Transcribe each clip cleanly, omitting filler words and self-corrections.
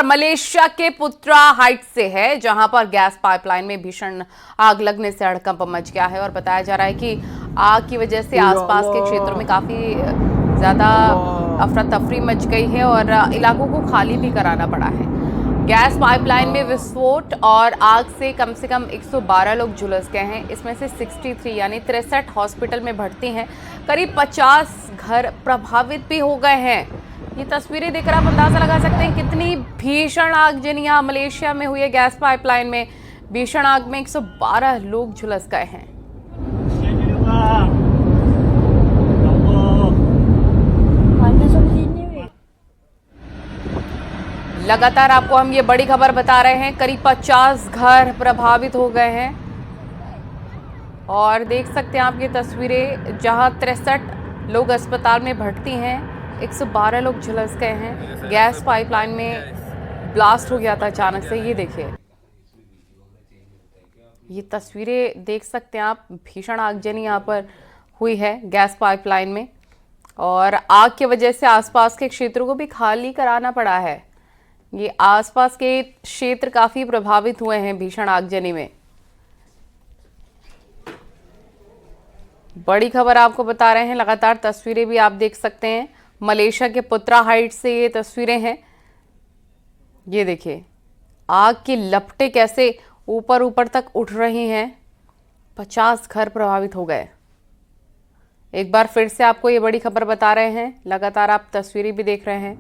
Malaysia के पुत्रा height से है, जहां पर गैस पाइपलाइन में भीषण आग लगने से हड़कंप मच गया है और बताया जा रहा है कि आग की वजह से आसपास के क्षेत्रों में काफी ज्यादा अफरा तफरी मच गई है और इलाकों को खाली भी कराना पड़ा है। गैस पाइपलाइन में विस्फोट और आग से कम 112 लोग झुलस गए हैं। इसमें से 63 यानी 63 हॉस्पिटल में भर्ती हैं। करीब 50 घर प्रभावित भी हो गए हैं। ये तस्वीरें देखकर आप अंदाजा लगा सकते हैं कितनी भीषण आगजनी यहाँ मलेशिया में हुई है। गैस पाइपलाइन में भीषण आग में 112 लोग झुलस गए हैं। लगातार आपको हम ये बड़ी खबर बता रहे हैं। करीब 50 घर प्रभावित हो गए हैं और देख सकते हैं आप ये तस्वीरें, जहां 63 लोग अस्पताल में भर्ती हैं, 112 लोग झुलस गए हैं। गैस पाइपलाइन में ब्लास्ट हो गया था अचानक से। ये देखिए, ये तस्वीरें देख सकते हैं आप। भीषण आगजनी यहाँ पर हुई है गैस पाइपलाइन में और आग की वजह से आसपास के क्षेत्रों को भी खाली कराना पड़ा है। ये आसपास के क्षेत्र काफी प्रभावित हुए हैं भीषण आगजनी में। बड़ी खबर आपको बता रहे हैं। लगातार तस्वीरें भी आप देख सकते हैं। मलेशिया के पुत्रा हाइट से ये तस्वीरें हैं। ये देखिए, आग की लपटें कैसे ऊपर ऊपर तक उठ रही हैं। 50 घर प्रभावित हो गए। एक बार फिर से आपको ये बड़ी खबर बता रहे हैं। लगातार आप तस्वीरें भी देख रहे हैं।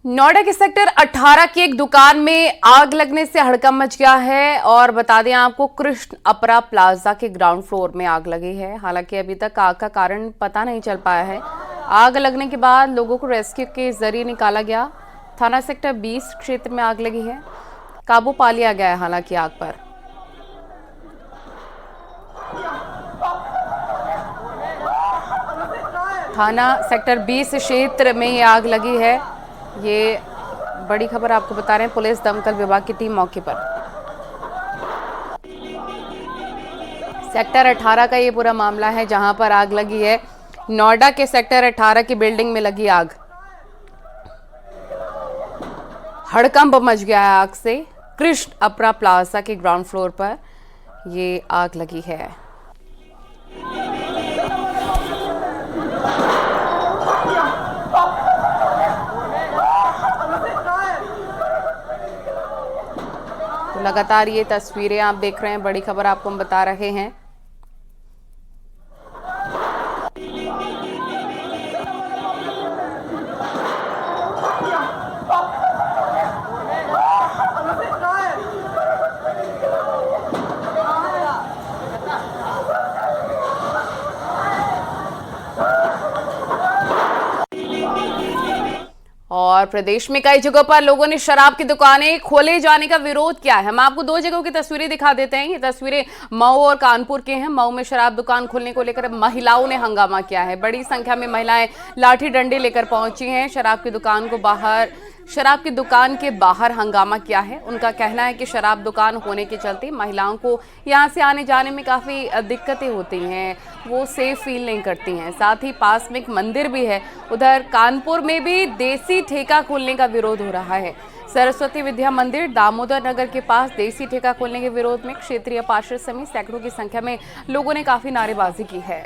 नोएडा के सेक्टर 18 की एक दुकान में आग लगने से हड़कंप मच गया है और बता दें आपको, कृष्ण अपरा प्लाजा के ग्राउंड फ्लोर में आग लगी है। हालांकि अभी तक आग का कारण पता नहीं चल पाया है। आग लगने के बाद लोगों को रेस्क्यू के जरिए निकाला गया। थाना सेक्टर 20 क्षेत्र में आग लगी है। काबू पा लिया गया है हालांकि आग पर। थाना सेक्टर 20 क्षेत्र में ये आग लगी है। ये बड़ी खबर आपको बता रहे हैं। पुलिस दमकल विभाग की टीम मौके पर। सेक्टर 18 का ये पूरा मामला है जहां पर आग लगी है। नोएडा के सेक्टर 18 की बिल्डिंग में लगी आग। हड़कंप मच गया है आग से। कृष्ण अपरा प्लाजा के ग्राउंड फ्लोर पर ये आग लगी है। लगातार ये तस्वीरें आप देख रहे हैं। बड़ी खबर आपको हम बता रहे हैं। और प्रदेश में कई जगहों पर लोगों ने शराब की दुकानें खोले जाने का विरोध किया है। हम आपको 2 जगहों की तस्वीरें दिखा देते हैं। ये तस्वीरें मऊ और कानपुर के हैं। मऊ में शराब दुकान खोलने को लेकर महिलाओं ने हंगामा किया है। बड़ी संख्या में महिलाएं लाठी डंडे लेकर पहुंची हैं। शराब की दुकान के बाहर हंगामा किया है। उनका कहना है कि शराब दुकान होने के चलते महिलाओं को यहां से आने जाने में काफ़ी दिक्कतें होती हैं, वो सेफ फील नहीं करती हैं। साथ ही पास में एक मंदिर भी है। उधर कानपुर में भी देसी ठेका खोलने का विरोध हो रहा है। सरस्वती विद्या मंदिर दामोदर नगर के पास देसी ठेका खोलने के विरोध में क्षेत्रीय पार्षद समेत सैकड़ों की संख्या में लोगों ने काफ़ी नारेबाजी की है।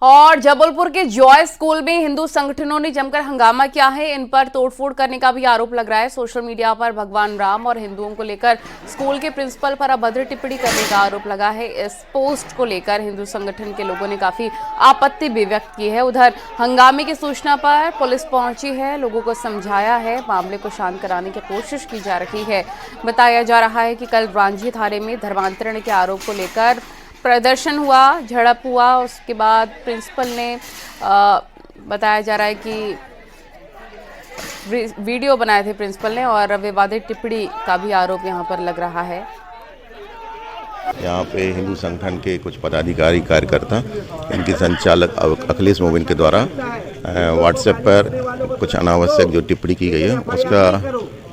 और जबलपुर के जॉय स्कूल में हिंदू संगठनों ने जमकर हंगामा किया है। इन पर तोड़फोड़ करने का भी आरोप लग रहा है। सोशल मीडिया पर भगवान राम और हिंदुओं को लेकर स्कूल के प्रिंसिपल पर अभद्र टिप्पणी करने का आरोप लगा है। इस पोस्ट को लेकर हिंदू संगठन के लोगों ने काफी आपत्ति भी व्यक्त की है। उधर हंगामे की सूचना पर पुलिस पहुंची है, लोगों को समझाया है, मामले को शांत कराने की कोशिश की जा रही है। बताया जा रहा है कि कल रांझी थाने में धर्मांतरण के आरोप को लेकर प्रदर्शन हुआ, झड़प हुआ। उसके बाद प्रिंसिपल ने बताया जा रहा है कि वीडियो बनाए थे प्रिंसिपल ने और विवादित टिप्पणी का भी आरोप यहां पर लग रहा है। यहाँ पे हिंदू संगठन के कुछ पदाधिकारी कार्यकर्ता, इनके संचालक अखिलेश मोबिन के द्वारा व्हाट्सएप पर कुछ अनावश्यक जो टिप्पणी की गई है उसका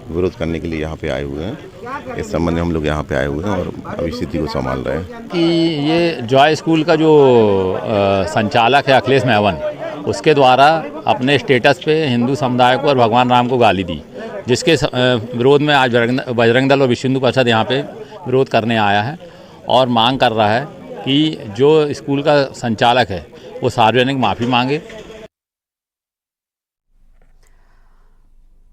विरोध करने के लिए यहाँ पे आए हुए हैं। इस संबंध में हम लोग यहाँ पे आए हुए हैं और अभी स्थिति को संभाल रहे हैं कि ये जॉय स्कूल का जो संचालक है अखिलेश महवन, उसके द्वारा अपने स्टेटस पे हिंदू समुदाय को और भगवान राम को गाली दी, जिसके विरोध में आज बजरंग दल और विश्व हिंदू परिषद यहाँ पे विरोध करने आया है और मांग कर रहा है कि जो स्कूल का संचालक है वो सार्वजनिक माफ़ी मांगे।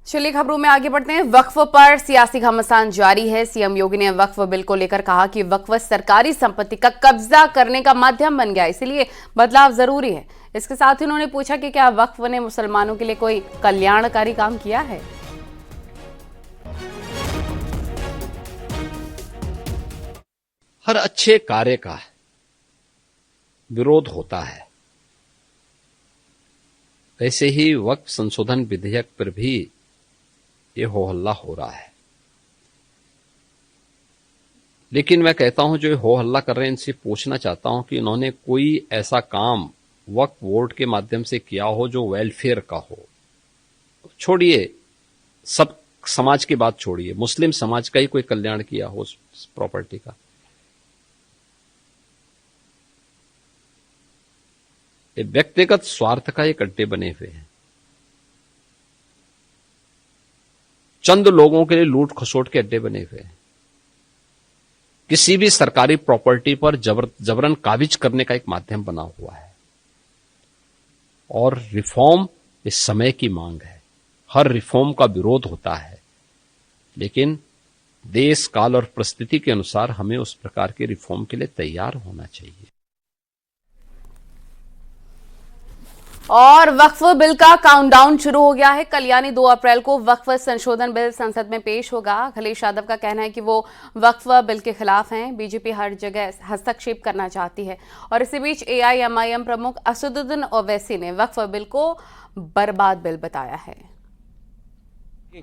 चलिए खबरों में आगे बढ़ते हैं। वक्फ पर सियासी घमासान जारी है। सीएम योगी ने वक्फ बिल को लेकर कहा कि वक्फ सरकारी संपत्ति का कब्जा करने का माध्यम बन गया, इसलिए बदलाव जरूरी है। इसके साथ ही उन्होंने पूछा कि क्या वक्फ ने मुसलमानों के लिए कोई कल्याणकारी काम किया है। हर अच्छे कार्य का विरोध होता है, वैसे ही वक्फ संशोधन विधेयक पर भी ये हो हल्ला हो रहा है। लेकिन मैं कहता हूं जो हो हल्ला कर रहे हैं इनसे पूछना चाहता हूं कि इन्होंने कोई ऐसा काम वक्फ बोर्ड के माध्यम से किया हो जो वेलफेयर का हो। छोड़िए, सब समाज की बात छोड़िए, मुस्लिम समाज का ही कोई कल्याण किया हो उस प्रॉपर्टी का। ये व्यक्तिगत स्वार्थ का एक अड्डे बने हुए हैं। चंद लोगों के लिए लूट खसोट के अड्डे बने हुए हैं। किसी भी सरकारी प्रॉपर्टी पर जबरन काबिज करने का एक माध्यम बना हुआ है। और रिफॉर्म इस समय की मांग है। हर रिफॉर्म का विरोध होता है, लेकिन देश काल और परिस्थिति के अनुसार हमें उस प्रकार के रिफॉर्म के लिए तैयार होना चाहिए। और वक्फ बिल का काउंटडाउन शुरू हो गया है। कल यानी 2 अप्रैल को वक्फ संशोधन बिल संसद में पेश होगा। अखिलेश यादव का कहना है कि वो वक्फ बिल के खिलाफ हैं। बीजेपी हर जगह हस्तक्षेप करना चाहती है। और इसी बीच एआईएमआईएम प्रमुख असदुद्दीन ओवैसी ने वक्फ बिल को बर्बाद बिल बताया है।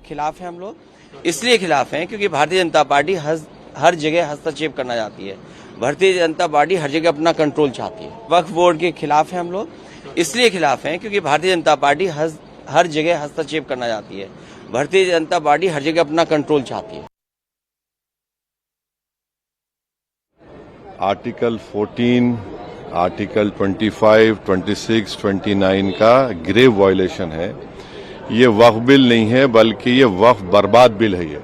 खिलाफ है हम लोग, इसलिए खिलाफ हैं क्योंकि भारतीय जनता पार्टी हर जगह हस्तक्षेप करना चाहती है। भारतीय जनता पार्टी हर जगह अपना कंट्रोल चाहती है। वक्फ बोर्ड के खिलाफ है हम लोग, इसलिए खिलाफ हैं क्योंकि भारतीय जनता पार्टी हर जगह हस्तक्षेप करना चाहती है। भारतीय जनता पार्टी हर जगह अपना कंट्रोल चाहती है। आर्टिकल 14, आर्टिकल 25, 26, 29 का ग्रेव वायलेशन है। ये वक्फ बिल नहीं है, बल्कि ये वक्फ बर्बाद बिल है ये।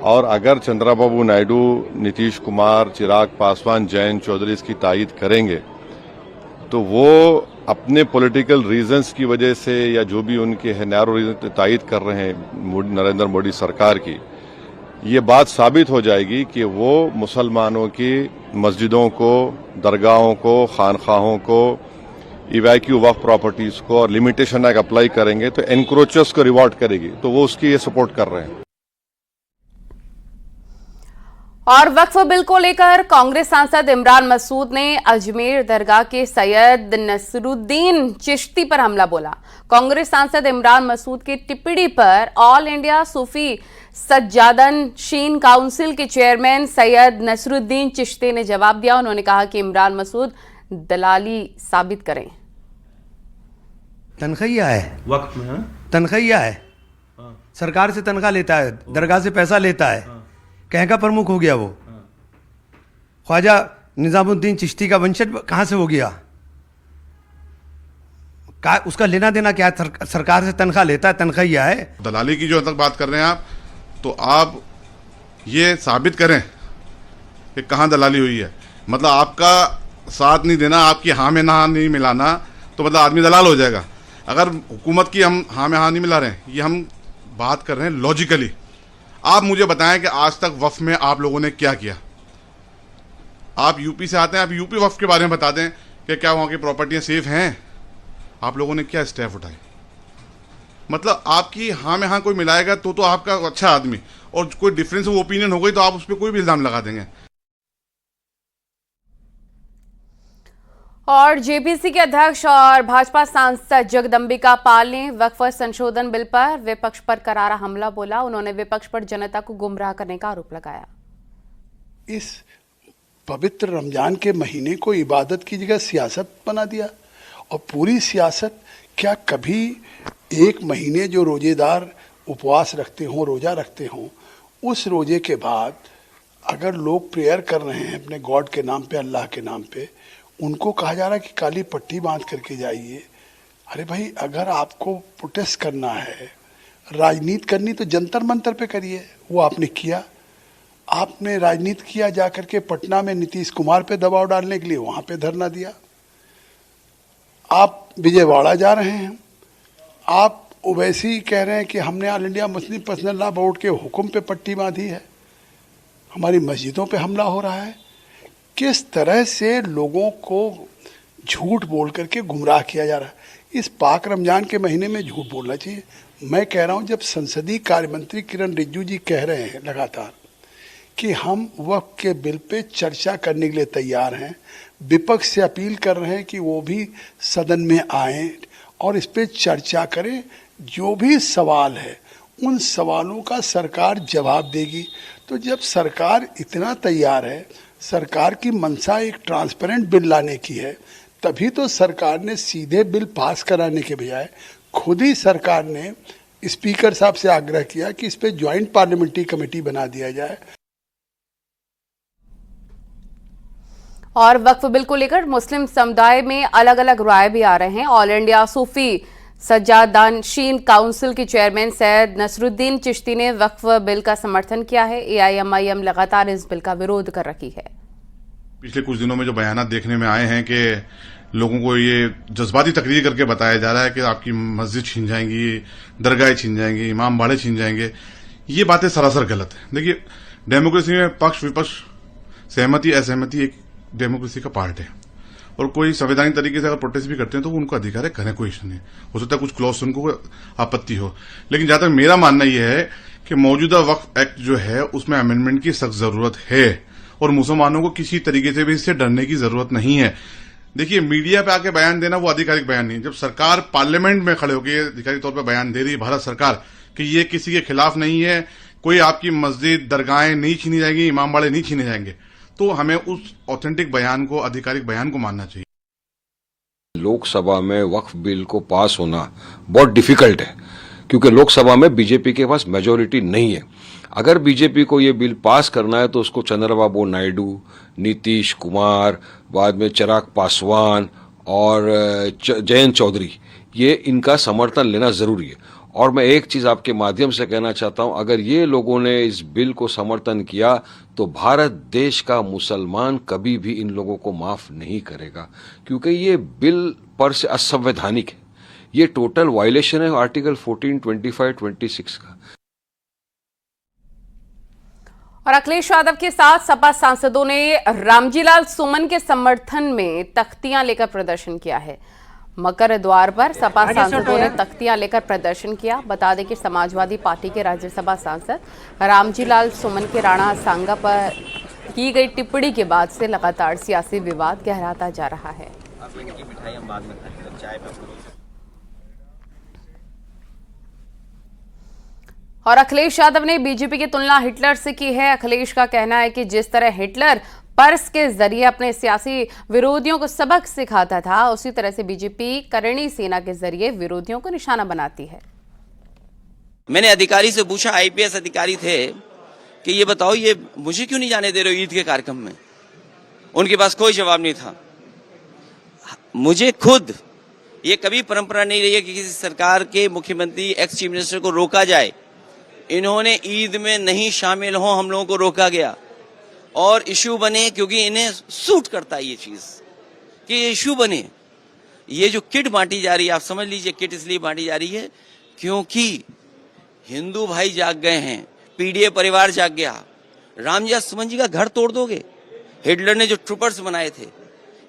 और अगर चंद्रबाबू नायडू, नीतीश कुमार, चिराग पासवान, जयंत चौधरी इसकी तायीद करेंगे तो वो अपने पॉलिटिकल रीजंस की वजह से या जो भी उनके है नैरो रीजन तायीद कर रहे हैं नरेंद्र मोदी सरकार की, ये बात साबित हो जाएगी कि वो मुसलमानों की मस्जिदों को, दरगाहों को, खानखाहों को, इवैक्यू वक्फ प्रॉपर्टीज को और लिमिटेशन एक्ट अप्लाई करेंगे तो एनक्रोचर्स को रिवॉर्ड करेगी। तो वो उसकी ये सपोर्ट कर रहे हैं। और वक्फ बिल को लेकर कांग्रेस सांसद इमरान मसूद ने अजमेर दरगाह के सैयद नसरुद्दीन चिश्ती पर हमला बोला। कांग्रेस सांसद इमरान मसूद की टिप्पणी पर ऑल इंडिया सूफी सज्जादन शीन काउंसिल के चेयरमैन सैयद नसरुद्दीन चिश्ती ने जवाब दिया। उन्होंने कहा कि इमरान मसूद दलाली साबित करें। तनख्वाह है वक्त में, तनख्वाह है, सरकार से तनख्वाह लेता है, दरगाह से पैसा लेता है, कहीं का प्रमुख हो गया वो। ख्वाजा निजामुद्दीन चिश्ती का वंशज कहां से हो गया? उसका लेना देना क्या है? सरकार से तनख्वाह लेता है, तनख्वाह है। दलाली की जो तक बात कर रहे हैं आप, तो आप ये साबित करें कि कहां दलाली हुई है। मतलब आपका साथ नहीं देना, आपकी हाँ में ना नहीं मिलाना, तो मतलब आदमी दलाल हो जाएगा। अगर हुकूमत की हम हाँ में हाँ नहीं मिला रहे हैं, ये हम बात कर रहे हैं लॉजिकली। आप मुझे बताएं कि आज तक वक्फ में आप लोगों ने क्या किया। आप यूपी से आते हैं, आप यूपी वक्फ के बारे में बता दें कि क्या वहाँ की प्रॉपर्टियाँ सेफ हैं। आप लोगों ने क्या स्टेप उठाए? मतलब आपकी हाँ में हाँ कोई मिलाएगा तो आपका अच्छा आदमी, और कोई डिफरेंस ऑफ ओपिनियन हो गई तो आप उस पर कोई भी इल्जाम लगा देंगे। और जेपीसी के अध्यक्ष और भाजपा सांसद जगदंबिका पाल ने वक्फ संशोधन बिल पर विपक्ष पर करारा हमला बोला। उन्होंने विपक्ष पर जनता को गुमराह करने का आरोप लगाया। इस पवित्र रमजान के महीने को इबादत की जगह सियासत बना दिया, और पूरी सियासत क्या कभी एक महीने जो रोजेदार उपवास रखते हों, रोजा रखते हों, उस रोजे के बाद अगर लोग प्रेयर कर रहे हैं अपने गॉड के नाम पे, अल्लाह के नाम पे, उनको कहा जा रहा है कि काली पट्टी बांध करके जाइए। अरे भाई, अगर आपको प्रोटेस्ट करना है, राजनीति करनी, तो जंतर मंतर पे करिए। वो आपने किया। आपने राजनीति किया जाकर के पटना में नीतीश कुमार पे दबाव डालने के लिए, वहां पे धरना दिया। आप विजयवाड़ा जा रहे हैं, आप ओवैसी कह रहे हैं कि हमने all India Muslim personal law board के हुक्म पे पट्टी बांधी है, हमारी मस्जिदों पे हमला हो रहा है। किस तरह से लोगों को झूठ बोल करके गुमराह किया जा रहा है। इस पाक रमजान के महीने में झूठ बोलना चाहिए। मैं कह रहा हूं, जब संसदीय कार्य मंत्री किरण रिजिजू जी कह रहे हैं लगातार कि हम वक्फ के बिल पे चर्चा करने के लिए तैयार हैं, विपक्ष से अपील कर रहे हैं कि वो भी सदन में आए और इस पे चर्चा करें, जो भी सवाल है उन सवालों का सरकार जवाब देगी। तो जब सरकार इतना तैयार है, सरकार की मंशा एक ट्रांसपेरेंट बिल लाने की है, तभी तो सरकार ने सीधे बिल पास कराने के बजाय खुद ही सरकार ने स्पीकर साहब से आग्रह किया कि इस पे ज्वाइंट पार्लियामेंट्री कमेटी बना दिया जाए। और वक्फ बिल को लेकर मुस्लिम समुदाय में अलग अलग राय भी आ रहे हैं। ऑल इंडिया सूफी सज्जादानशीन काउंसिल के चेयरमैन सैयद नसरुद्दीन चिश्ती ने वक्फ बिल का समर्थन किया है। AIMIM लगातार इस बिल का विरोध कर रही है। पिछले कुछ दिनों में जो बयानात देखने में आए हैं कि लोगों को ये जज्बाती तकरीर करके बताया जा रहा है कि आपकी मस्जिद छीन जाएंगी, दरगाहें छीन जाएंगी, इमाम बाड़े छीन जाएंगे, ये बातें सरासर गलत है। देखिए, डेमोक्रेसी में पक्ष विपक्ष, सहमति असहमति एक डेमोक्रेसी का पार्ट है, और कोई संवैधानिक तरीके से अगर प्रोटेस्ट भी करते हैं तो उनको अधिकार है, करें, कोई इश्यू नहीं। हो सकता है कुछ क्लॉज उनको आपत्ति हो, लेकिन जहां तक मेरा मानना यह है कि मौजूदा वक्फ एक्ट जो है उसमें अमेंडमेंट की सख्त जरूरत है, और मुसलमानों को किसी तरीके से भी इससे डरने की जरूरत नहीं है। देखिए, मीडिया पे आके बयान देना वो आधिकारिक बयान नहीं। जब सरकार पार्लियामेंट में खड़े होकर आधिकारिक तौर पर बयान दे रही है, भारत सरकार, कि ये किसी के खिलाफ नहीं है, कोई आपकी मस्जिद दरगाहें नहीं छीनी जाएंगी, इमाम बाड़े नहीं छीने जाएंगे, तो हमें उस ऑथेंटिक बयान को, आधिकारिक बयान को मानना चाहिए। लोकसभा में वक्फ बिल को पास होना बहुत डिफिकल्ट है, क्योंकि लोकसभा में बीजेपी के पास मेजोरिटी नहीं है। अगर बीजेपी को ये बिल पास करना है तो उसको चंद्रबाबू नायडू, नीतीश कुमार, बाद में चिराग पासवान और जयंत चौधरी, ये इनका समर्थन लेना जरूरी है। और मैं एक चीज आपके माध्यम से कहना चाहता हूं, अगर ये लोगों ने इस बिल को समर्थन किया तो भारत देश का मुसलमान कभी भी इन लोगों को माफ नहीं करेगा, क्योंकि ये बिल पर से असंवैधानिक है। ये टोटल वायलेशन है आर्टिकल 14, 25, 26 का। और अखिलेश यादव के साथ सपा सांसदों ने रामजीलाल सुमन के समर्थन में तख्तियां लेकर प्रदर्शन किया है। मकर द्वार पर सपा सांसदों ने तख्तियां लेकर प्रदर्शन किया। बता दें कि समाजवादी पार्टी के राज्यसभा सांसद रामजीलाल सुमन के राणा सांगा पर की गई टिप्पणी के बाद से लगातार सियासी विवाद गहराता जा रहा है। और अखिलेश यादव ने बीजेपी की तुलना हिटलर से की है। अखिलेश का कहना है कि जिस तरह हिटलर पर्स के जरिए अपने सियासी विरोधियों को सबक सिखाता था, उसी तरह से बीजेपी करणी सेना के जरिए विरोधियों को निशाना बनाती है। मैंने अधिकारी से पूछा, IPS अधिकारी थे, कि ये बताओ, ये मुझे क्यों नहीं जाने दे रहे हो ईद के कार्यक्रम में? उनके पास कोई जवाब नहीं था। मुझे खुद ये कभी परंपरा नहीं रही है कि किसी सरकार के मुख्यमंत्री, एक्स चीफ मिनिस्टर को रोका जाए। इन्होंने ईद में नहीं शामिल हो, हम लोगों को रोका गया और इश्यू बने, क्योंकि इन्हें सूट करता है ये चीज कि ये इश्यू बने। ये जो किट बांटी जा रही है, आप समझ लीजिए, किट इसलिए बांटी जा रही है क्योंकि हिंदू भाई जाग गए हैं, PDA परिवार जाग गया। रामजीलाल सुमन जी का घर तोड़ दोगे? हिटलर ने जो ट्रूपर्स बनाए थे,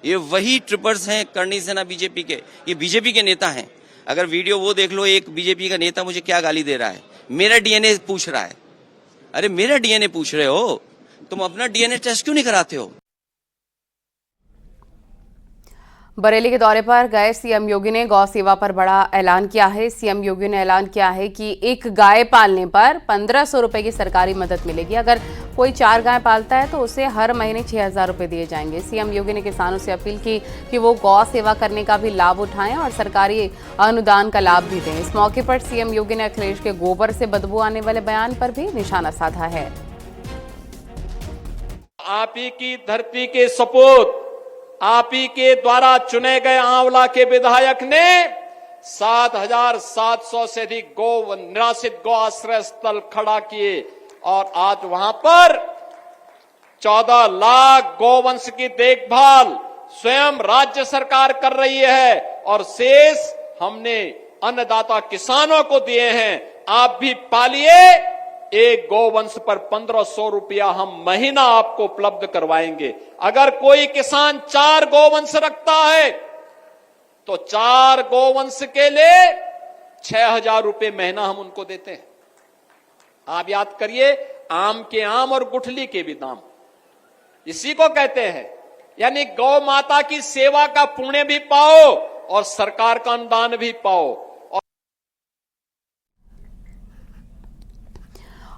ये वही ट्रूपर्स हैं करणी सेना बीजेपी के। ये बीजेपी के नेता हैं। अगर वीडियो वो देख लो, एक बीजेपी का नेता मुझे क्या गाली दे रहा है, मेरा DNA पूछ रहा है। अरे मेरा DNA पूछ रहे हो, तुम अपना DNA टेस्ट क्यों नहीं कराते हो? बरेली के दौरे पर गए सीएम योगी ने गौ सेवा पर बड़ा ऐलान किया है। सीएम योगी ने ऐलान किया है कि एक गाय पालने पर 1500 रुपए की सरकारी मदद मिलेगी। अगर कोई 4 गाय पालता है तो उसे हर महीने 6000 रुपए दिए जाएंगे। सीएम योगी ने किसानों से अपील की कि वो गौ सेवा करने का भी लाभ उठाएं और सरकारी अनुदान का लाभ भी दें। इस मौके पर सीएम योगी ने अखिलेश के गोबर से बदबू आने वाले बयान पर भी निशाना साधा है। आप ही की धरती के सपूत, आप ही के द्वारा चुने गए आंवला के विधायक ने 7700 से अधिक निराश्रित गौ आश्रय स्थल खड़ा किए और आज वहां पर 14 लाख गौवंश की देखभाल स्वयं राज्य सरकार कर रही है और शेष हमने अन्नदाता किसानों को दिए हैं। आप भी पालिए, एक गौवंश पर 1500 रुपया हम महीना आपको उपलब्ध करवाएंगे। अगर कोई किसान 4 गौवंश रखता है तो 4 गौवंश के लिए 6000 रुपये महीना हम उनको देते हैं। आप याद करिए, आम के आम और गुठली के भी दाम, इसी को कहते हैं। यानी गौ माता की सेवा का पुण्य भी पाओ और सरकार का अनुदान भी पाओ।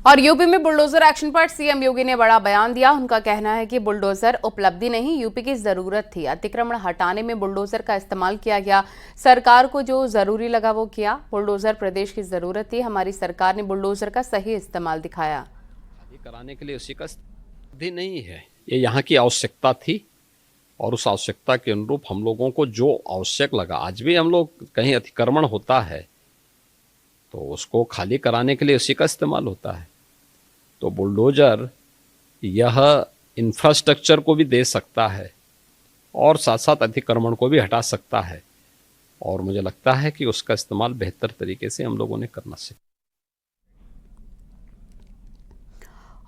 और यूपी में बुलडोजर एक्शन पर सीएम योगी ने बड़ा बयान दिया। उनका कहना है कि बुलडोजर उपलब्धि नहीं, यूपी की जरूरत थी। अतिक्रमण हटाने में बुलडोजर का इस्तेमाल किया गया। सरकार को जो जरूरी लगा वो किया। बुलडोजर प्रदेश की जरूरत थी, हमारी सरकार ने बुलडोजर का सही इस्तेमाल दिखाया। कराने के लिए उसी का भी नहीं है, ये यहाँ की आवश्यकता थी और उस आवश्यकता के अनुरूप हम लोगों को जो आवश्यक लगा, आज भी हम लोग कहीं अतिक्रमण होता है तो उसको खाली कराने के लिए उसी का इस्तेमाल होता है। तो बुलडोजर यह इंफ्रास्ट्रक्चर को भी दे सकता है और साथ साथ अतिक्रमण को भी हटा सकता है और मुझे लगता है कि उसका इस्तेमाल बेहतर तरीके से हम लोगों ने करना सीखा।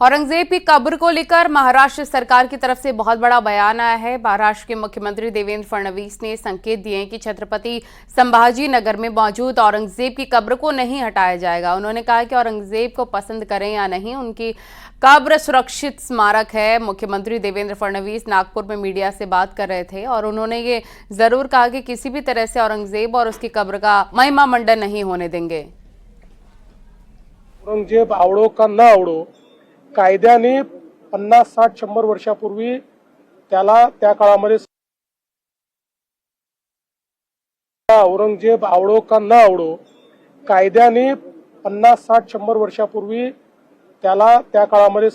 औरंगजेब की कब्र को लेकर महाराष्ट्र सरकार की तरफ से बहुत बड़ा बयान आया है। महाराष्ट्र के मुख्यमंत्री देवेंद्र फडणवीस ने संकेत दिए हैं कि छत्रपति संभाजी नगर में मौजूद औरंगजेब की कब्र को नहीं हटाया जाएगा। उन्होंने कहा कि औरंगजेब को पसंद करें या नहीं, उनकी कब्र सुरक्षित स्मारक है। मुख्यमंत्री देवेंद्र फडणवीस नागपुर में मीडिया से बात कर रहे थे और उन्होंने ये जरूर कहा कि किसी भी तरह से औरंगजेब और उसकी कब्र का महिमा मंडन नहीं होने देंगे। औरंगजेब आवडो का न आवडो, कायद्याने 50, 60, 100 वर्षापूर्वी त्याला त्या काळामध्ये औरंगजेब आवडो का न आवडो, कायद्याने 50, 60, 100 वर्षापूर्वी त्याला त्या काळामध्ये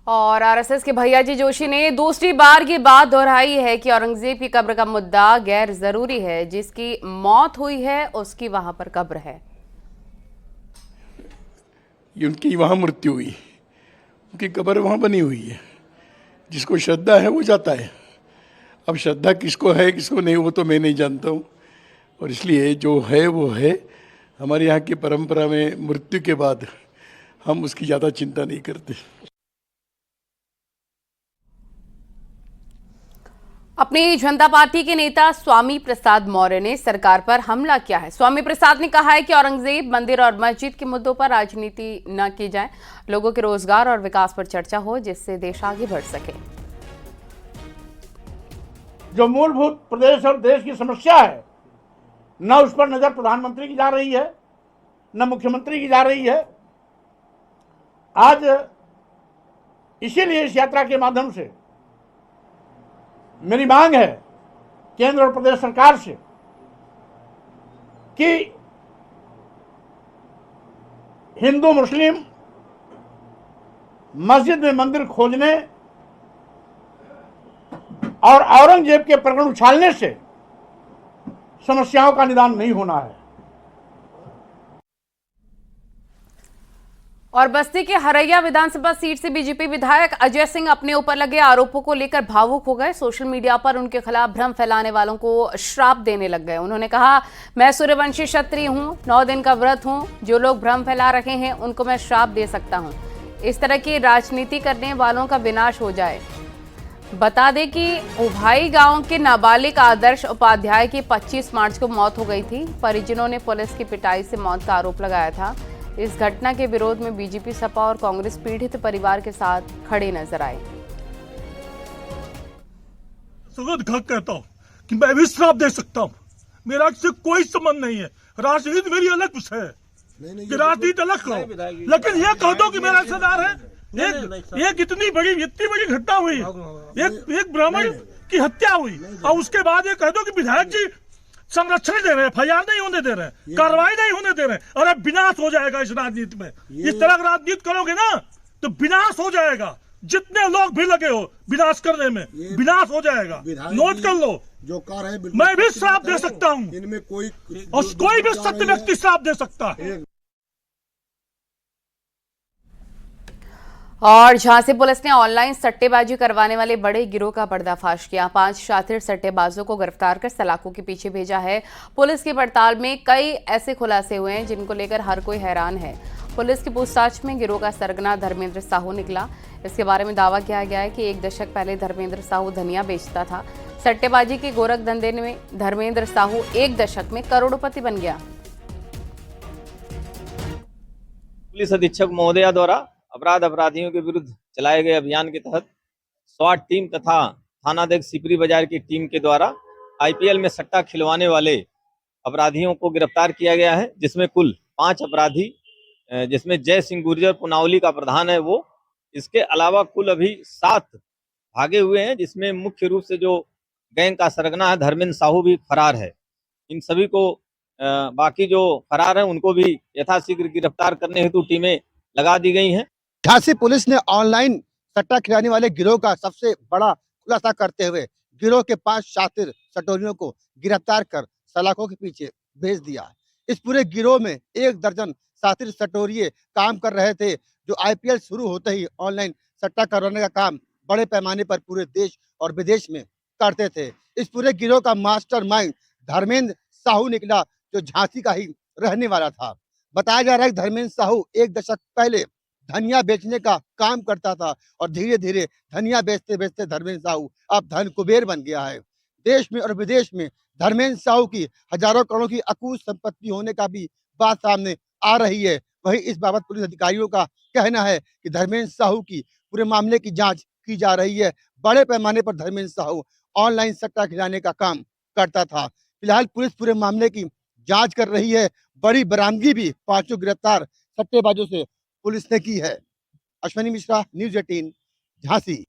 और आरएसएस के भैयाजी जोशी ने दूसरी बार ये बात दोहराई है कि औरंगजेब की कब्र का मुद्दा गैर जरूरी है। जिसकी मौत हुई है उसकी वहां पर कब्र है। उनकी वहाँ मृत्यु हुई, उनकी कब्र वहाँ बनी हुई है। जिसको श्रद्धा है वो जाता है। अब श्रद्धा किसको है किसको नहीं वो तो मैं नहीं जानता हूँ, और इसलिए जो है वो है। हमारे यहाँ की परंपरा में मृत्यु के बाद हम उसकी ज़्यादा चिंता नहीं करते। अपनी जनता पार्टी के नेता स्वामी प्रसाद मौर्य ने सरकार पर हमला किया है। स्वामी प्रसाद ने कहा है कि औरंगजेब मंदिर और मस्जिद के मुद्दों पर राजनीति न की जाए, लोगों के रोजगार और विकास पर चर्चा हो जिससे देश आगे बढ़ सके। जो मूलभूत प्रदेश और देश की समस्या है, न उस पर नजर प्रधानमंत्री की जा रही है, न मुख्यमंत्री की जा रही है। आज इसीलिए इस यात्रा के माध्यम से मेरी मांग है केंद्र और प्रदेश सरकार से कि हिंदू मुस्लिम मस्जिद में मंदिर खोजने और औरंगजेब के प्रकरण उछालने से समस्याओं का निदान नहीं होना है। और बस्ती के हरैया विधानसभा सीट से बीजेपी विधायक अजय सिंह अपने ऊपर लगे आरोपों को लेकर भावुक हो गए। सोशल मीडिया पर उनके खिलाफ भ्रम फैलाने वालों को श्राप देने लग गए। उन्होंने कहा, मैं सूर्यवंशी क्षत्रिय हूं, 9 दिन का व्रत हूं, जो लोग भ्रम फैला रहे हैं उनको मैं श्राप दे सकता हूं। इस तरह की राजनीति करने वालों का विनाश हो जाए। बता दें कि उभाई गांव के नाबालिग आदर्श उपाध्याय की 25 मार्च को मौत हो गई थी। परिजनों ने पुलिस की पिटाई से मौत का आरोप लगाया था। इस घटना के विरोध में बीजेपी, सपा और कांग्रेस पीड़ित परिवार के साथ खड़े नजर आए। सगत घात कहता हूँ कि मैं भी श्राप दे सकता हूँ, मेरा इससे कोई संबंध नहीं है। राजनीति मेरी अलग विषय है, राजनीति अलग करो, लेकिन ये कह दो कि मेरा रिश्तेदार है। एक इतनी बड़ी घटना हुई, एक ब्राह्मण की हत्या हुई और उसके बाद ये कह दो कि विधायक जी संरक्षण दे रहे हैं, FIR नहीं होने दे रहे हैं, कार्रवाई नहीं होने दे रहे हैं। अरे विनाश हो जाएगा इस राजनीति में। इस तरह की राजनीति करोगे ना तो विनाश हो जाएगा। जितने लोग भी लगे हो विनाश करने में, विनाश हो जाएगा। नोट कर लो, जो कार है मैं भी श्राप दे सकता हूँ, इनमें कोई भी सत्य व्यक्ति श्राप दे सकता है। और झांसी पुलिस ने ऑनलाइन सट्टेबाजी करवाने वाले बड़े गिरोह का पर्दाफाश किया। 5 शातिर सट्टेबाजों को गिरफ्तार कर सलाखों के पीछे भेजा है। पुलिस की पड़ताल में कई ऐसे खुलासे हुए हैं जिनको लेकर हर कोई हैरान है। पुलिस की पूछताछ में गिरोह का सरगना धर्मेंद्र साहू निकला। इसके बारे में दावा किया गया है कि 1 दशक पहले धर्मेंद्र साहू धनिया बेचता था। सट्टेबाजी के गोरख धंधे में धर्मेंद्र साहू 1 दशक में करोड़पति बन गया। पुलिस अधीक्षक महोदया द्वारा अपराधियों के विरुद्ध चलाए गए अभियान के तहत स्वाट टीम तथा थानाध्यक्ष सिपरी बाजार की टीम के द्वारा IPL में सट्टा खिलवाने वाले अपराधियों को गिरफ्तार किया गया है, जिसमें कुल 5 अपराधी, जिसमें जय सिंह गुर्जर पुनावली का प्रधान है वो। इसके अलावा कुल अभी 7 भागे हुए हैं, जिसमें मुख्य रूप से जो गैंग का सरगना है धर्मेंद्र साहू भी फरार है। इन सभी को बाकी जो फरार हैं उनको भी यथाशीघ्र गिरफ्तार करने हेतु टीमें लगा दी गई हैं। झांसी पुलिस ने ऑनलाइन सट्टा खिलाने वाले गिरोह का सबसे बड़ा खुलासा करते हुए गिरोह के 5 शातिर सटोरियों को गिरफ्तार कर सलाखों के पीछे भेज दिया। इस पूरे गिरोह में 1 दर्जन शातिर सटोरिये काम कर रहे थे, जो IPL शुरू होते ही ऑनलाइन सट्टा करवाने का काम बड़े पैमाने पर पूरे देश और विदेश में करते थे। इस पूरे गिरोह का मास्टरमाइंड धर्मेंद्र साहू निकला, जो झांसी का ही रहने वाला था। बताया जा रहा है कि धर्मेंद्र साहू 1 दशक पहले धनिया बेचने का काम करता था और धीरे धीरे धनिया बेचते बेचते धर्मेंद्र साहू अब धन कुबेर बन गया है। देश में और विदेश में धर्मेंद्र साहू की हजारों करोड़ों की अकूत संपत्ति होने का भी बात सामने आ रही है। वहीं इस बाबत पुलिस अधिकारियों का कहना है कि धर्मेंद्र साहू की पूरे मामले की जांच की जा रही है। बड़े पैमाने पर धर्मेंद्र साहू ऑनलाइन सट्टा खिलाने का काम करता था। फिलहाल पुलिस पूरे मामले की जांच कर रही है। बड़ी बरामदगी भी 5 गिरफ्तार सट्टेबाजों से पुलिस ने की है। अश्विनी मिश्रा, न्यूज़ 18, झांसी।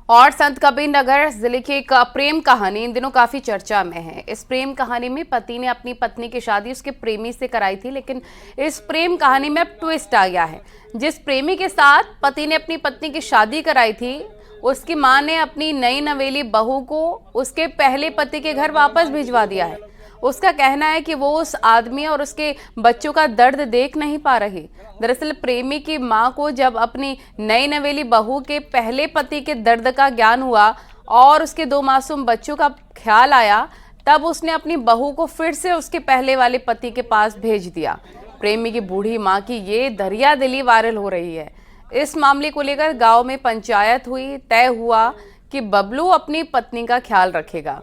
और संत कबीर नगर जिले की एक प्रेम कहानी इन दिनों काफी चर्चा में है। इस प्रेम कहानी में पति ने अपनी पत्नी की शादी उसके प्रेमी से कराई थी, लेकिन इस प्रेम कहानी में अब ट्विस्ट आ गया है। जिस प्रेमी के साथ पति ने अपनी पत्नी की शादी कराई थी, उसकी मां ने अपनी नई नवेली बहू को उसके पहले पति के घर वापस भिजवा दिया है। उसका कहना है कि वो उस आदमी और उसके बच्चों का दर्द देख नहीं पा रही। दरअसल प्रेमी की मां को जब अपनी नई नवेली बहू के पहले पति के दर्द का ज्ञान हुआ और उसके 2 मासूम बच्चों का ख्याल आया, तब उसने अपनी बहू को फिर से उसके पहले वाले पति के पास भेज दिया। प्रेमी की बूढ़ी मां की ये दरियादिली वायरल हो रही है। इस मामले को लेकर गांव में पंचायत हुई। तय हुआ कि बबलू अपनी पत्नी का ख्याल रखेगा।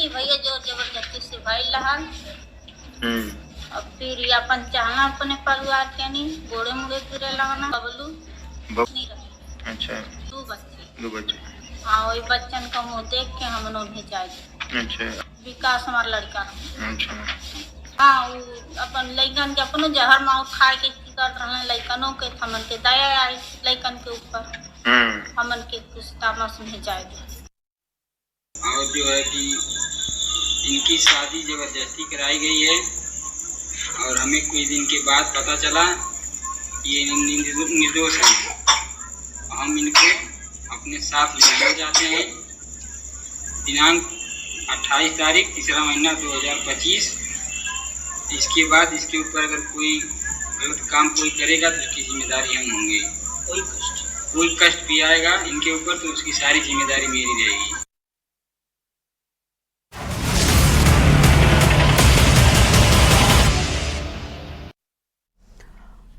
भैया जोर जबरदस्ती से भाई लहान अब फिर अपन चाहना अपने परिवार के नहीं गोड़े मुड़े फिरे लगना। बबलू नहीं रहे। अच्छा 2 बच्चे। हाँ, वही बच्चन का मुँह देख के हम लोग भेजाए। अच्छा विकास हमारा लड़का। अच्छा हाँ, अपन लड़कन के अपन जहर माँ खाए के कर रहे लड़कनों के हमन के दया आई लड़कन के ऊपर हमन के कुछ तामस भेजाएगी। और जो है कि इनकी शादी जबरदस्ती कराई गई है और हमें कुछ दिन के बाद पता चला ये निर्दोष हैं। हम इनको अपने साथ ले जाना चाहते हैं। दिनांक 28 तारीख 3रा महीना 2025। इसके बाद इसके ऊपर अगर कोई गलत काम कोई करेगा तो उसकी जिम्मेदारी हम होंगे। कोई कष्ट भी आएगा इनके ऊपर तो उसकी सारी जिम्मेदारी मेरी रहेगी।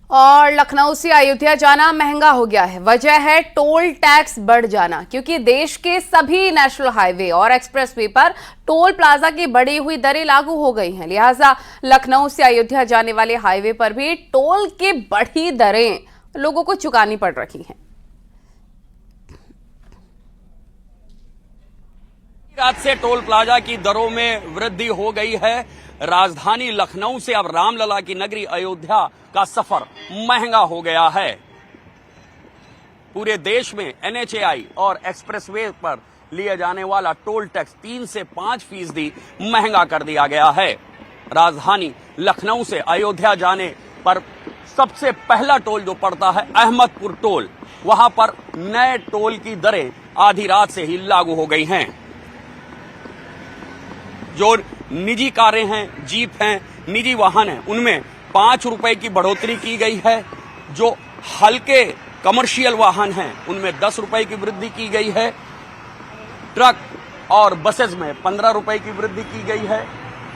और लखनऊ से अयोध्या जाना महंगा हो गया है। वजह है टोल टैक्स बढ़ जाना, क्योंकि देश के सभी नेशनल हाईवे और एक्सप्रेसवे पर टोल प्लाजा की बढ़ी हुई दरें लागू हो गई हैं। लिहाजा लखनऊ से अयोध्या जाने वाले हाईवे पर भी टोल की बढ़ी दरें लोगों को चुकानी पड़ रही हैं। रात से टोल प्लाजा की दरों में वृद्धि हो गई है। राजधानी लखनऊ से अब रामलला की नगरी अयोध्या का सफर महंगा हो गया है। पूरे देश में NHAI और एक्सप्रेसवे पर लिए जाने वाला टोल टैक्स 3 से 5% महंगा कर दिया गया है। राजधानी लखनऊ से अयोध्या जाने पर सबसे पहला टोल जो पड़ता है अहमदपुर टोल, वहां पर नए टोल की दरें आधी रात से ही लागू हो गई हैं। जो निजी कारें हैं, जीप हैं, निजी वाहन हैं, उनमें 5 रुपए की बढ़ोतरी की गई है। जो हल्के कमर्शियल वाहन हैं उनमें 10 रुपए की वृद्धि की गई है। ट्रक और बसेस में 15 रुपए की वृद्धि की गई है।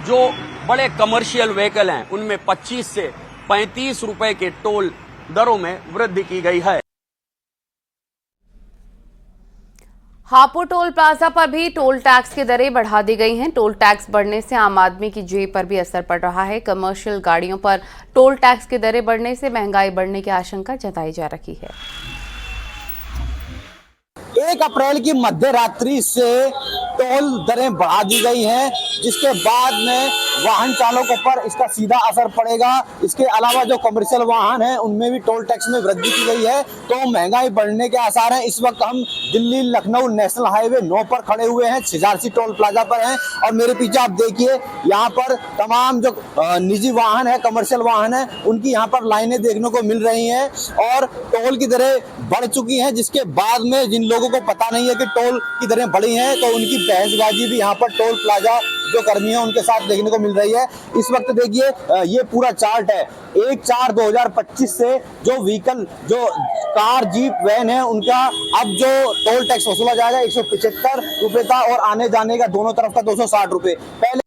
जो बड़े कमर्शियल व्हीकल हैं उनमें 25 से 35 रुपए के टोल दरों में वृद्धि की गई है। हापुड़ टोल प्लाजा पर भी टोल टैक्स की दरें बढ़ा दी गई हैं। टोल टैक्स बढ़ने से आम आदमी की जेब पर भी असर पड़ रहा है। कमर्शियल गाड़ियों पर टोल टैक्स की दरें बढ़ने से महंगाई बढ़ने की आशंका जताई जा रही है। 1 अप्रैल की मध्य रात्रि से टोल दरें बढ़ा दी गई हैं, जिसके बाद में वाहन चालकों पर इसका सीधा असर पड़ेगा। इसके अलावा जो कमर्शियल वाहन हैं उनमें भी टोल टैक्स में वृद्धि की गई है, तो महंगाई बढ़ने के आसार हैं। इस वक्त हम दिल्ली लखनऊ नेशनल हाईवे 9 पर खड़े हुए हैं, छिजारसी टोल प्लाजा पर हैं और मेरे पीछे आप देखिए यहाँ पर तमाम जो निजी वाहन है, कमर्शियल वाहन है, उनकी यहाँ पर लाइनें देखने को मिल रही हैं और टोल की दरें बढ़ चुकी हैं। जिसके बाद में जिन लोगों को पता नहीं है कि टोल की दरें बढ़ी हैं, तो उनकी बहसबाजी भी यहाँ पर टोल प्लाजा जो कर्मी है उनके साथ देखने को मिल रही है। इस वक्त देखिए ये पूरा चार्ट है। 1/4/2025 से जो व्हीकल, जो कार, जीप, वैन है, उनका अब जो टोल टैक्स वसूला जाएगा 175 रुपए था और आने जाने का दोनों तरफ का 260 रुपए। पहले